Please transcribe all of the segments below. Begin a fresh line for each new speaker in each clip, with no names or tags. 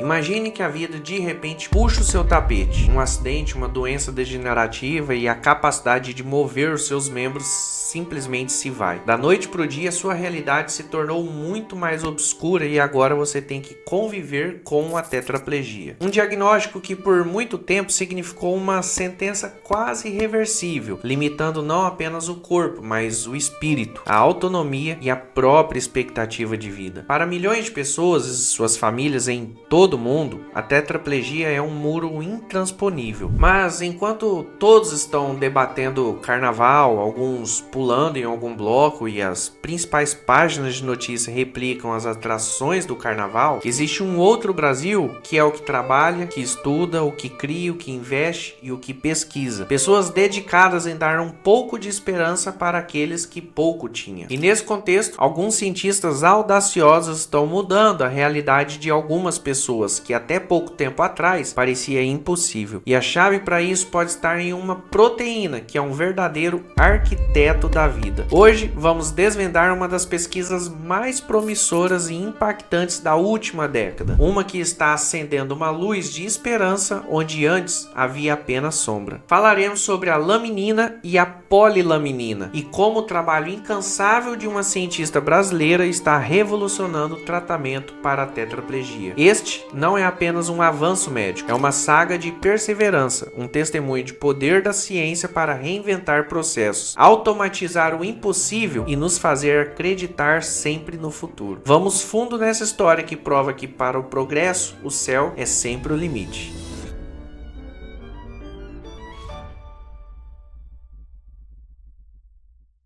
Imagine que a vida de repente puxa o seu tapete. Um acidente, uma doença degenerativa e a capacidade de mover os seus membros simplesmente se vai. Da noite para o dia, sua realidade se tornou muito mais obscura e agora você tem que conviver com a tetraplegia. Um diagnóstico que por muito tempo significou uma sentença quase irreversível, limitando não apenas o corpo, mas o espírito, a autonomia e a própria expectativa de vida. Para milhões de pessoas e suas famílias em todo o mundo, a tetraplegia é um muro intransponível. Mas enquanto todos estão debatendo carnaval, alguns pulando em algum bloco e as principais páginas de notícia replicam as atrações do carnaval, existe um outro Brasil que é o que trabalha, que estuda, o que cria, o que investe e o que pesquisa. Pessoas dedicadas em dar um pouco de esperança para aqueles que pouco tinham. E nesse contexto, alguns cientistas audaciosos estão mudando a realidade de algumas pessoas que até pouco tempo atrás parecia impossível. E a chave para isso pode estar em uma proteína que é um verdadeiro arquiteto da vida. Hoje vamos desvendar uma das pesquisas mais promissoras e impactantes da última década, uma que está acendendo uma luz de esperança onde antes havia apenas sombra. Falaremos sobre a laminina e a polilaminina e como o trabalho incansável de uma cientista brasileira está revolucionando o tratamento para a tetraplegia. Este não é apenas um avanço médico, é uma saga de perseverança, um testemunho de poder da ciência para reinventar processos, automatizar o impossível e nos fazer acreditar sempre no futuro. Vamos fundo nessa história que prova que para o progresso, o céu é sempre o limite.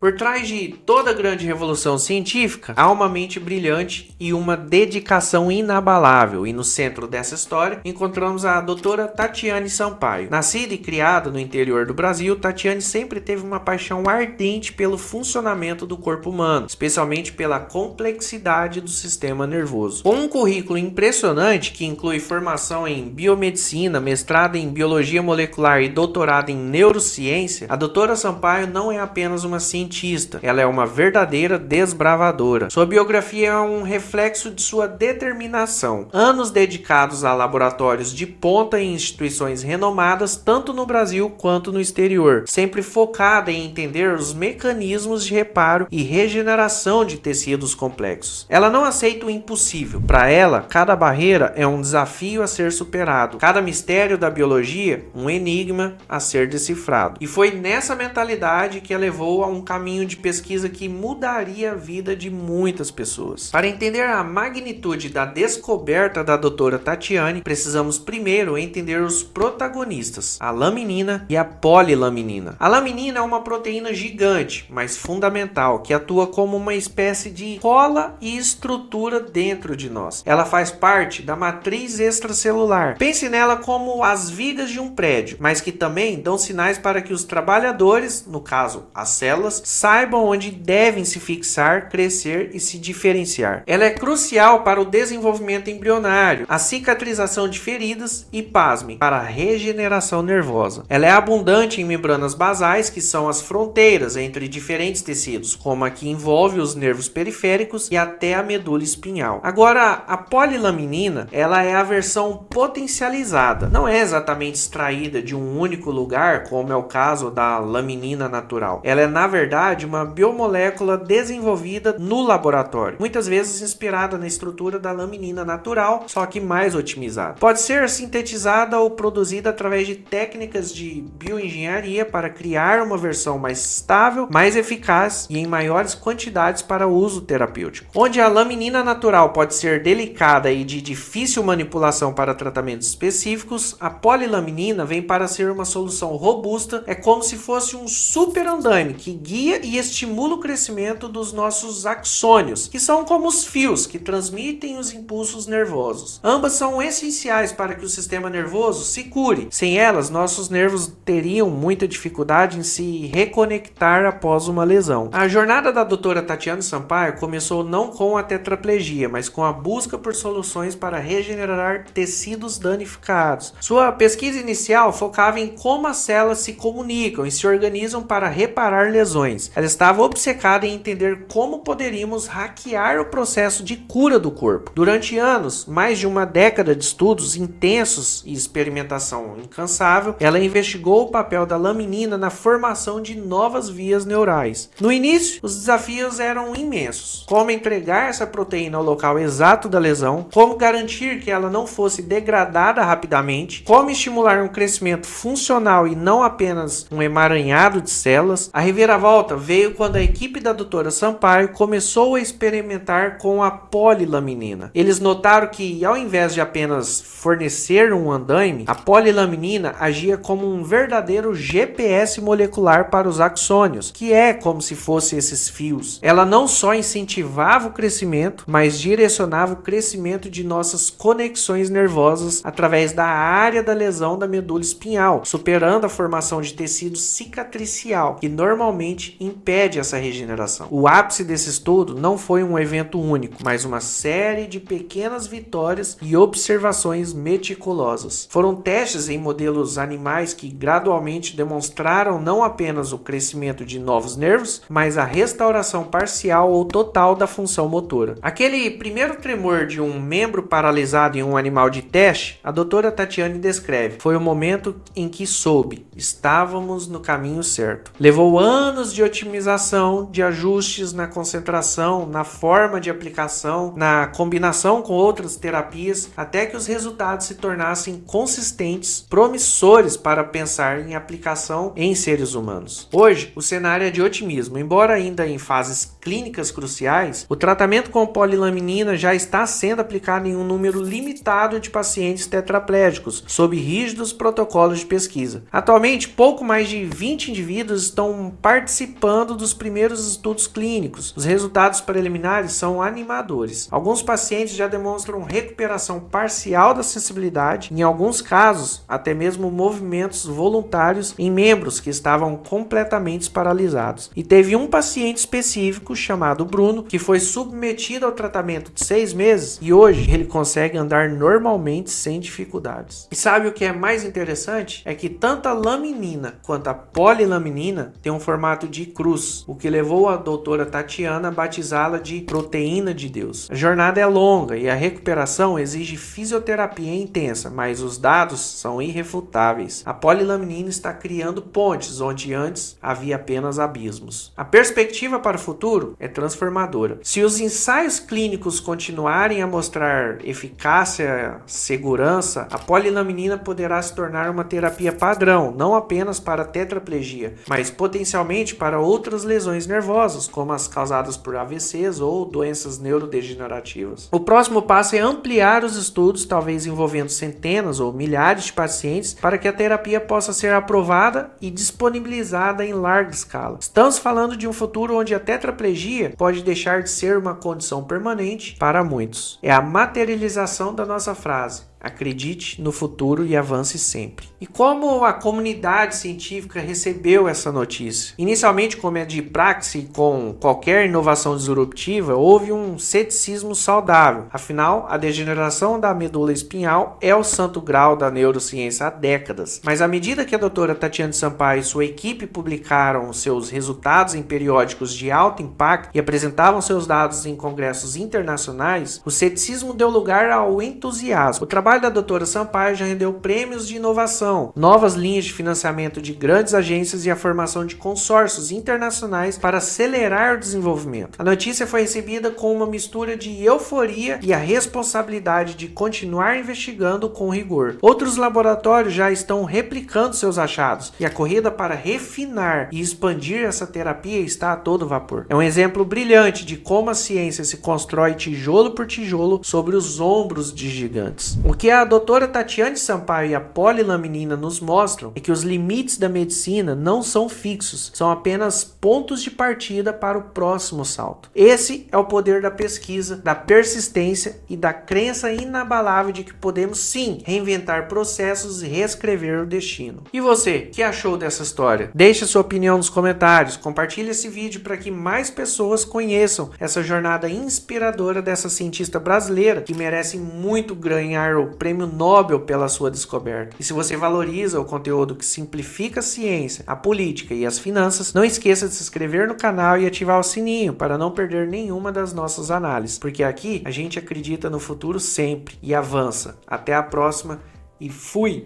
Por trás de toda grande revolução científica, há uma mente brilhante e uma dedicação inabalável. E no centro dessa história, encontramos a doutora Tatiane Sampaio. Nascida e criada no interior do Brasil, Tatiane sempre teve uma paixão ardente pelo funcionamento do corpo humano, especialmente pela complexidade do sistema nervoso. Com um currículo impressionante que inclui formação em biomedicina, mestrado em biologia molecular e doutorado em neurociência, a doutora Sampaio não é apenas uma cientista, ela é uma verdadeira desbravadora. Sua biografia é um reflexo de sua determinação. Anos dedicados a laboratórios de ponta em instituições renomadas, tanto no Brasil quanto no exterior, sempre focada em entender os mecanismos de reparo e regeneração de tecidos complexos. Ela não aceita o impossível. Para ela, cada barreira é um desafio a ser superado, cada mistério da biologia, um enigma a ser decifrado. E foi nessa mentalidade que a levou a um caminho de pesquisa que mudaria a vida de muitas pessoas. Para entender a magnitude da descoberta da doutora Tatiane, precisamos primeiro entender os protagonistas, a laminina e a polilaminina. A laminina é uma proteína gigante, mas fundamental, que atua como uma espécie de cola e estrutura dentro de nós. Ela faz parte da matriz extracelular. Pense nela como as vigas de um prédio, mas que também dão sinais para que os trabalhadores, no caso as células, saibam onde devem se fixar, crescer e se diferenciar. Ela é crucial para o desenvolvimento embrionário, a cicatrização de feridas e, pasmem, para a regeneração nervosa. Ela é abundante em membranas basais, que são as fronteiras entre diferentes tecidos, como a que envolve os nervos periféricos e até a medula espinhal. Agora, a polilaminina, ela é a versão potencializada. Não é exatamente extraída de um único lugar, como é o caso da laminina natural. Ela é, na verdade, uma biomolécula desenvolvida no laboratório, muitas vezes inspirada na estrutura da laminina natural, só que mais otimizada. Pode ser sintetizada ou produzida através de técnicas de bioengenharia para criar uma versão mais estável, mais eficaz e em maiores quantidades para uso terapêutico. Onde a laminina natural pode ser delicada e de difícil manipulação para tratamentos específicos, a polilaminina vem para ser uma solução robusta, é como se fosse um super andaime que guia e estimula o crescimento dos nossos axônios, que são como os fios que transmitem os impulsos nervosos. Ambas são essenciais para que o sistema nervoso se cure. Sem elas, nossos nervos teriam muita dificuldade em se reconectar após uma lesão. A jornada da doutora Tatiane Sampaio começou não com a tetraplegia, mas com a busca por soluções para regenerar tecidos danificados. Sua pesquisa inicial focava em como as células se comunicam e se organizam para reparar lesões. lesões. Ela estava obcecada em entender como poderíamos hackear o processo de cura do corpo. Durante anos, mais de uma década de estudos intensos e experimentação incansável, ela investigou o papel da laminina na formação de novas vias neurais. No início, os desafios eram imensos. Como entregar essa proteína ao local exato da lesão, como garantir que ela não fosse degradada rapidamente, como estimular um crescimento funcional e não apenas um emaranhado de células. A reviravolta veio quando a equipe da doutora Sampaio começou a experimentar com a polilaminina. Eles notaram que, ao invés de apenas fornecer um andaime, a polilaminina agia como um verdadeiro GPS molecular para os axônios, que é como se fossem esses fios. Ela não só incentivava o crescimento, mas direcionava o crescimento de nossas conexões nervosas através da área da lesão da medula espinhal, superando a formação de tecido cicatricial, que normalmente impede essa regeneração. O ápice desse estudo não foi um evento único, mas uma série de pequenas vitórias e observações meticulosas. Foram testes em modelos animais que gradualmente demonstraram não apenas o crescimento de novos nervos, mas a restauração parcial ou total da função motora. Aquele primeiro tremor de um membro paralisado em um animal de teste, a doutora Tatiane descreve, foi o momento em que soube, estávamos no caminho certo. Levou anos de otimização, de ajustes na concentração, na forma de aplicação, na combinação com outras terapias, até que os resultados se tornassem consistentes, promissores para pensar em aplicação em seres humanos. Hoje, o cenário é de otimismo. Embora ainda em fases clínicas cruciais, o tratamento com polilaminina já está sendo aplicado em um número limitado de pacientes tetraplégicos, sob rígidos protocolos de pesquisa. Atualmente, pouco mais de 20 indivíduos estão participando dos primeiros estudos clínicos. Os resultados preliminares são animadores. Alguns pacientes já demonstram recuperação parcial da sensibilidade, em alguns casos, até mesmo movimentos voluntários em membros que estavam completamente paralisados. E teve um paciente específico, chamado Bruno, que foi submetido ao tratamento de 6 meses e hoje ele consegue andar normalmente sem dificuldades. E sabe o que é mais interessante? É que tanto a laminina quanto a polilaminina têm um formato de cruz, o que levou a doutora Tatiana a batizá-la de proteína de Deus. A jornada é longa e a recuperação exige fisioterapia intensa, mas os dados são irrefutáveis. A polilaminina está criando pontes onde antes havia apenas abismos. A perspectiva para o futuro é transformadora. Se os ensaios clínicos continuarem a mostrar eficácia, segurança, a polilaminina poderá se tornar uma terapia padrão, não apenas para tetraplegia, mas potencialmente para outras lesões nervosas, como as causadas por AVCs ou doenças neurodegenerativas. O próximo passo é ampliar os estudos, talvez envolvendo centenas ou milhares de pacientes, para que a terapia possa ser aprovada e disponibilizada em larga escala. Estamos falando de um futuro onde a tetraplegia pode deixar de ser uma condição permanente para muitos. É a materialização da nossa frase: acredite no futuro e avance sempre. E como a comunidade científica recebeu essa notícia? Inicialmente, como é de praxe com qualquer inovação disruptiva, houve um ceticismo saudável. Afinal, a degeneração da medula espinhal é o santo grau da neurociência há décadas. Mas à medida que a doutora Tatiane Sampaio e sua equipe publicaram seus resultados em periódicos de alto impacto e apresentavam seus dados em congressos internacionais, o ceticismo deu lugar ao entusiasmo. O trabalho da doutora Sampaio já rendeu prêmios de inovação, novas linhas de financiamento de grandes agências e a formação de consórcios internacionais para acelerar o desenvolvimento. A notícia foi recebida com uma mistura de euforia e a responsabilidade de continuar investigando com rigor. Outros laboratórios já estão replicando seus achados e a corrida para refinar e expandir essa terapia está a todo vapor. É um exemplo brilhante de como a ciência se constrói tijolo por tijolo sobre os ombros de gigantes. O que a doutora Tatiane Sampaio e a polilaminina nos mostram é que os limites da medicina não são fixos, são apenas pontos de partida para o próximo salto. Esse é o poder da pesquisa, da persistência e da crença inabalável de que podemos sim reinventar processos e reescrever o destino. E você, o que achou dessa história? Deixe sua opinião nos comentários, compartilhe esse vídeo para que mais pessoas conheçam essa jornada inspiradora dessa cientista brasileira que merece muito ganhar o prêmio Nobel pela sua descoberta. E se você valoriza o conteúdo que simplifica a ciência, a política e as finanças, não esqueça de se inscrever no canal e ativar o sininho para não perder nenhuma das nossas análises, porque aqui a gente acredita no futuro sempre e avança. Até a próxima e fui!